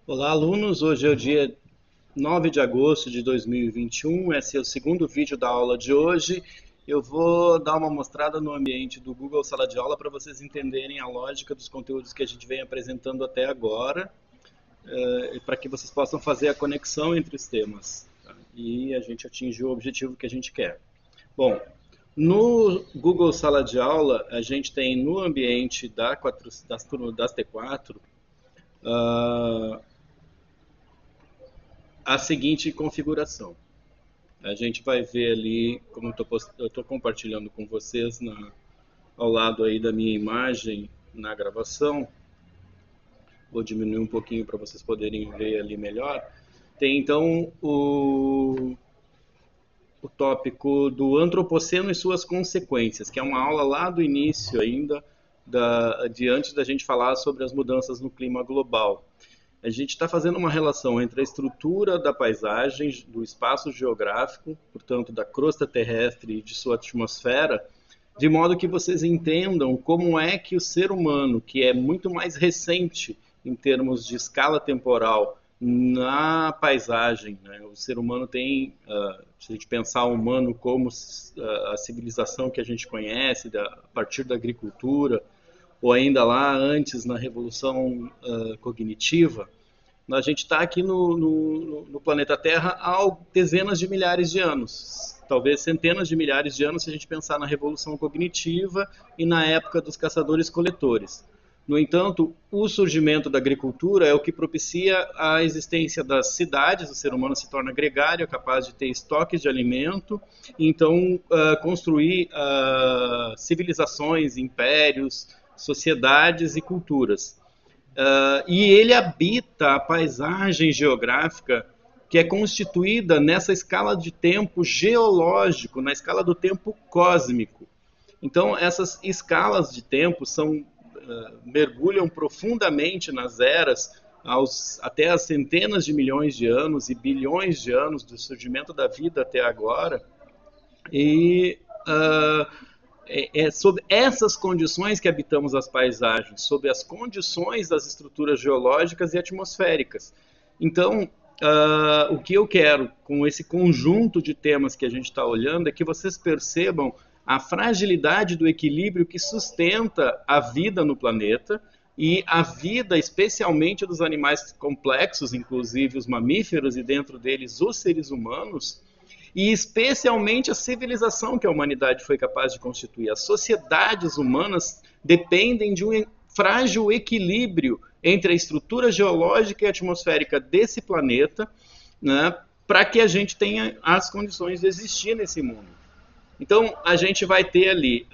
Olá, alunos. Hoje é o dia 9 de agosto de 2021. Esse é o segundo vídeo da aula de hoje. Eu vou dar uma mostrada no ambiente do Google Sala de Aula para vocês entenderem a lógica dos conteúdos que a gente vem apresentando até agora, para que vocês possam fazer a conexão entre os temas, tá? E a gente atingir o objetivo que a gente quer. Bom, no Google Sala de Aula, a gente tem no ambiente das T4 a seguinte configuração. A gente vai ver ali, como eu estou compartilhando com vocês ao lado aí da minha imagem na gravação, vou diminuir um pouquinho para vocês poderem ver ali melhor. Tem então o tópico do antropoceno e suas consequências, que é uma aula lá do início ainda, de antes da gente falar sobre as mudanças no clima global. A gente está fazendo uma relação entre a estrutura da paisagem, do espaço geográfico, portanto, da crosta terrestre e de sua atmosfera, de modo que vocês entendam como é que o ser humano, que é muito mais recente em termos de escala temporal na paisagem, né? O ser humano tem, se a gente pensar o humano como a civilização que a gente conhece, a partir da agricultura, ou ainda lá antes na revolução cognitiva, a gente está aqui no planeta Terra há dezenas de milhares de anos, talvez centenas de milhares de anos se a gente pensar na revolução cognitiva e na época dos caçadores-coletores. No entanto, o surgimento da agricultura é o que propicia a existência das cidades, o ser humano se torna gregário, capaz de ter estoques de alimento, e então construir civilizações, impérios, sociedades e culturas. E ele habita a paisagem geográfica que é constituída nessa escala de tempo geológico, na escala do tempo cósmico. Então, essas escalas de tempo mergulham profundamente nas eras, até as centenas de milhões de anos e bilhões de anos do surgimento da vida até agora. E é sob essas condições que habitamos as paisagens, sob as condições das estruturas geológicas e atmosféricas. Então, o que eu quero com esse conjunto de temas que a gente está olhando é que vocês percebam a fragilidade do equilíbrio que sustenta a vida no planeta e a vida, especialmente dos animais complexos, inclusive os mamíferos e dentro deles os seres humanos, e especialmente a civilização que a humanidade foi capaz de constituir. As sociedades humanas dependem de um frágil equilíbrio entre a estrutura geológica e atmosférica desse planeta, né, para que a gente tenha as condições de existir nesse mundo. Então, a gente vai ter ali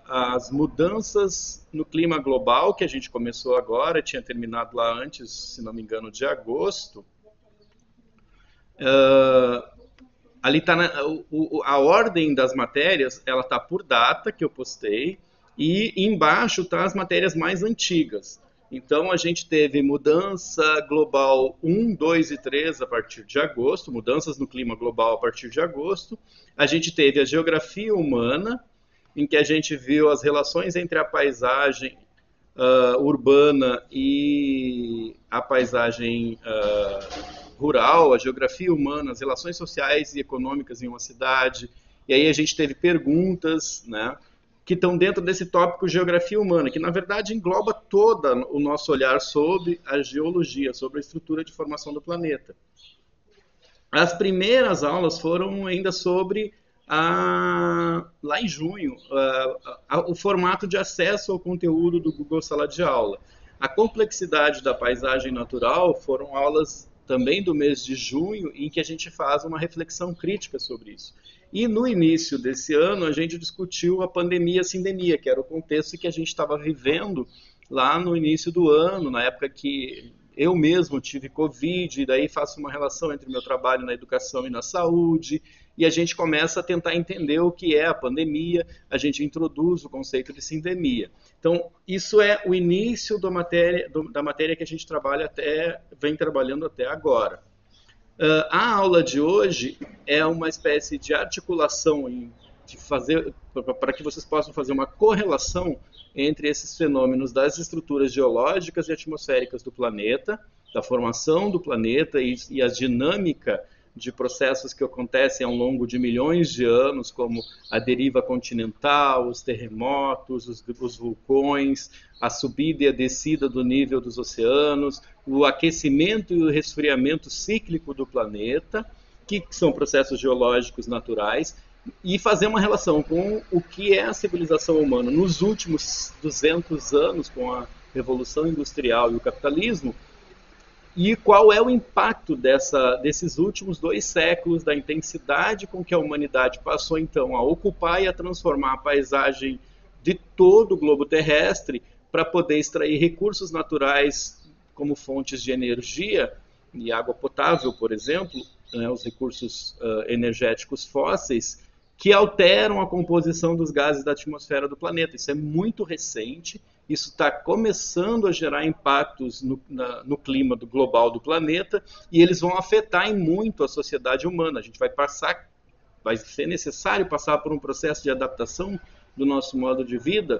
as mudanças no clima global, que a gente começou agora, tinha terminado lá antes, se não me engano, de agosto. Ali está a ordem das matérias, ela está por data que eu postei, e embaixo tá as matérias mais antigas. Então a gente teve mudança global 1, 2 e 3 a partir de agosto, mudanças no clima global a partir de agosto. A gente teve a geografia humana, em que a gente viu as relações entre a paisagem urbana e a paisagem rural, a geografia humana, as relações sociais e econômicas em uma cidade. E aí a gente teve perguntas, né, que estão dentro desse tópico geografia humana, que na verdade engloba todo o nosso olhar sobre a geologia, sobre a estrutura de formação do planeta. As primeiras aulas foram ainda sobre lá em junho, o formato de acesso ao conteúdo do Google Sala de Aula. A complexidade da paisagem natural foram aulas também do mês de junho, em que a gente faz uma reflexão crítica sobre isso. E no início desse ano, a gente discutiu a pandemia-sindemia, que era o contexto que a gente estava vivendo lá no início do ano, na época que eu mesmo tive Covid, e daí faço uma relação entre o meu trabalho na educação e na saúde, e a gente começa a tentar entender o que é a pandemia, a gente introduz o conceito de sindemia. Então, isso é o início da matéria que a gente vem trabalhando até agora. A aula de hoje é uma espécie de articulação para que vocês possam fazer uma correlação entre esses fenômenos das estruturas geológicas e atmosféricas do planeta, da formação do planeta e a dinâmica de processos que acontecem ao longo de milhões de anos, como a deriva continental, os terremotos, os vulcões, a subida e a descida do nível dos oceanos, o aquecimento e o resfriamento cíclico do planeta, que são processos geológicos naturais, e fazer uma relação com o que é a civilização humana nos últimos 200 anos, com a Revolução Industrial e o capitalismo, e qual é o impacto desses últimos 2 séculos, da intensidade com que a humanidade passou, então, a ocupar e a transformar a paisagem de todo o globo terrestre para poder extrair recursos naturais como fontes de energia e água potável, por exemplo, né, os recursos energéticos fósseis, que alteram a composição dos gases da atmosfera do planeta. Isso é muito recente, isso está começando a gerar impactos no clima global do planeta, e eles vão afetar em muito a sociedade humana. A gente vai ser necessário passar por um processo de adaptação do nosso modo de vida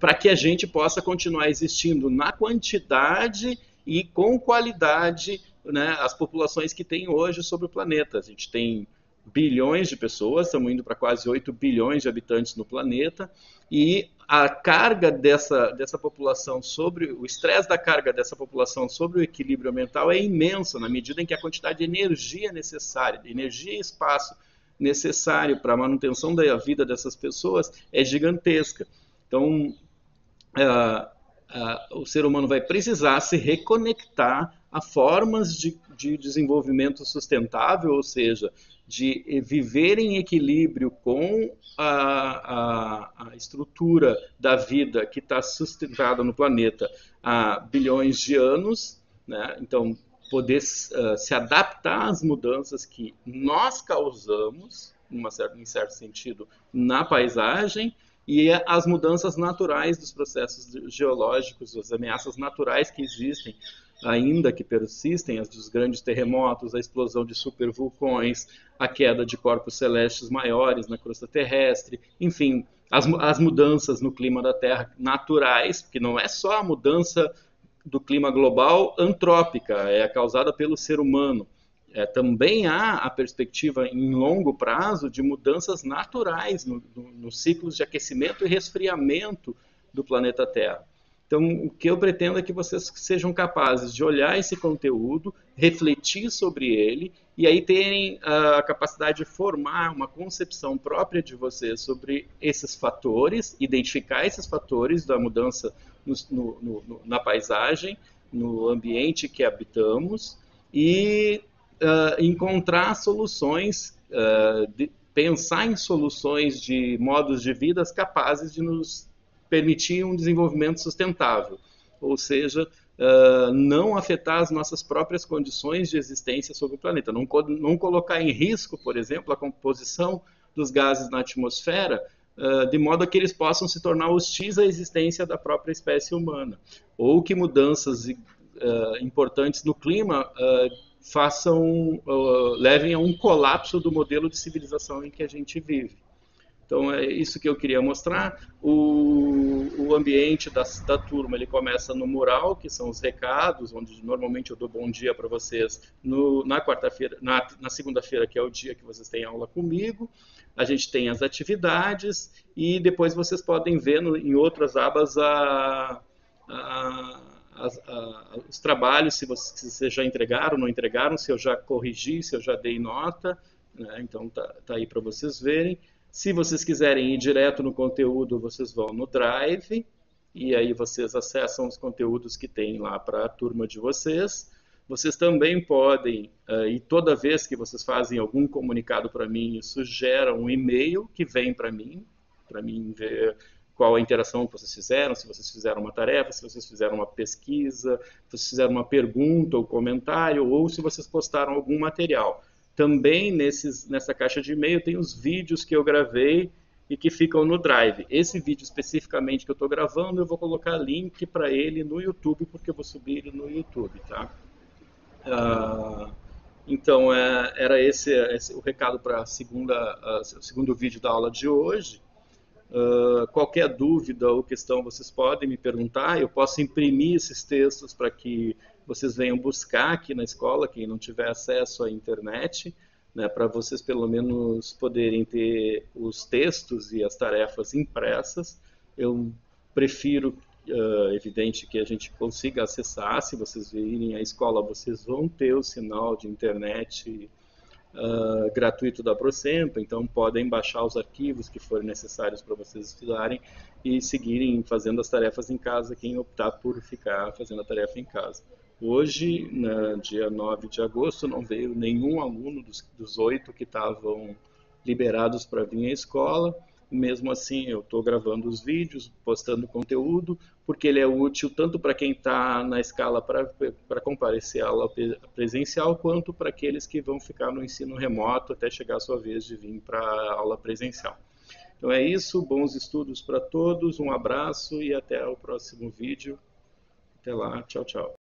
para que a gente possa continuar existindo na quantidade e com qualidade, né, as populações que tem hoje sobre o planeta. A gente tem bilhões de pessoas, estamos indo para quase 8 bilhões de habitantes no planeta, e a carga dessa população o estresse da carga dessa população sobre o equilíbrio ambiental é imenso, na medida em que a quantidade de energia necessária, de energia e espaço necessário para a manutenção da vida dessas pessoas é gigantesca. Então, o ser humano vai precisar se reconectar a formas de desenvolvimento sustentável, ou seja, de viver em equilíbrio com a estrutura da vida que está sustentada no planeta há bilhões de anos, né? Então, poder se adaptar às mudanças que nós causamos, em certo sentido, na paisagem, e as mudanças naturais dos processos geológicos, as ameaças naturais que existem, ainda que persistem, as dos grandes terremotos, a explosão de supervulcões, a queda de corpos celestes maiores na crosta terrestre, enfim, as mudanças no clima da Terra naturais, que não é só a mudança do clima global antrópica, é causada pelo ser humano. Também há a perspectiva em longo prazo de mudanças naturais nos ciclos de aquecimento e resfriamento do planeta Terra. Então, o que eu pretendo é que vocês sejam capazes de olhar esse conteúdo, refletir sobre ele, e aí terem a capacidade de formar uma concepção própria de vocês sobre esses fatores, identificar esses fatores da mudança na paisagem, no ambiente que habitamos, e encontrar soluções, pensar em soluções de modos de vida capazes de nos permitir um desenvolvimento sustentável, ou seja, não afetar as nossas próprias condições de existência sobre o planeta, não colocar em risco, por exemplo, a composição dos gases na atmosfera, de modo a que eles possam se tornar hostis à existência da própria espécie humana, ou que mudanças importantes no clima levem a um colapso do modelo de civilização em que a gente vive. Então é isso que eu queria mostrar. O ambiente da turma, ele começa no mural, que são os recados, onde normalmente eu dou bom dia para vocês na quarta-feira, na segunda-feira, que é o dia que vocês têm aula comigo. A gente tem as atividades e depois vocês podem ver em outras abas os trabalhos, se vocês já entregaram, não entregaram, se eu já corrigi, se eu já dei nota, né? Então tá aí para vocês verem. Se vocês quiserem ir direto no conteúdo, vocês vão no Drive, e aí vocês acessam os conteúdos que tem lá para a turma de vocês. Vocês também podem, e toda vez que vocês fazem algum comunicado para mim, isso gera um e-mail que vem para mim ver qual a interação que vocês fizeram, se vocês fizeram uma tarefa, se vocês fizeram uma pesquisa, se vocês fizeram uma pergunta ou comentário, ou se vocês postaram algum material. Também nessa caixa de e-mail tem os vídeos que eu gravei e que ficam no Drive. Esse vídeo especificamente que eu estou gravando, eu vou colocar link para ele no YouTube, porque eu vou subir ele no YouTube, tá? Então, era esse o recado para o segundo vídeo da aula de hoje. Qualquer dúvida ou questão vocês podem me perguntar. Eu posso imprimir esses textos para que vocês venham buscar aqui na escola, quem não tiver acesso à internet, né, para vocês pelo menos poderem ter os textos e as tarefas impressas. Eu prefiro, evidente, que a gente consiga acessar. Se vocês virem a escola, vocês vão ter o sinal de internet gratuito da Procempa, então podem baixar os arquivos que forem necessários para vocês estudarem e seguirem fazendo as tarefas em casa, quem optar por ficar fazendo a tarefa em casa. Hoje, no dia 9 de agosto, não veio nenhum aluno dos 8 que estavam liberados para vir à escola. Mesmo assim, eu estou gravando os vídeos, postando conteúdo, porque ele é útil tanto para quem está na escala para comparecer à aula presencial, quanto para aqueles que vão ficar no ensino remoto até chegar a sua vez de vir para a aula presencial. Então é isso, bons estudos para todos, um abraço e até o próximo vídeo. Até lá, tchau, tchau.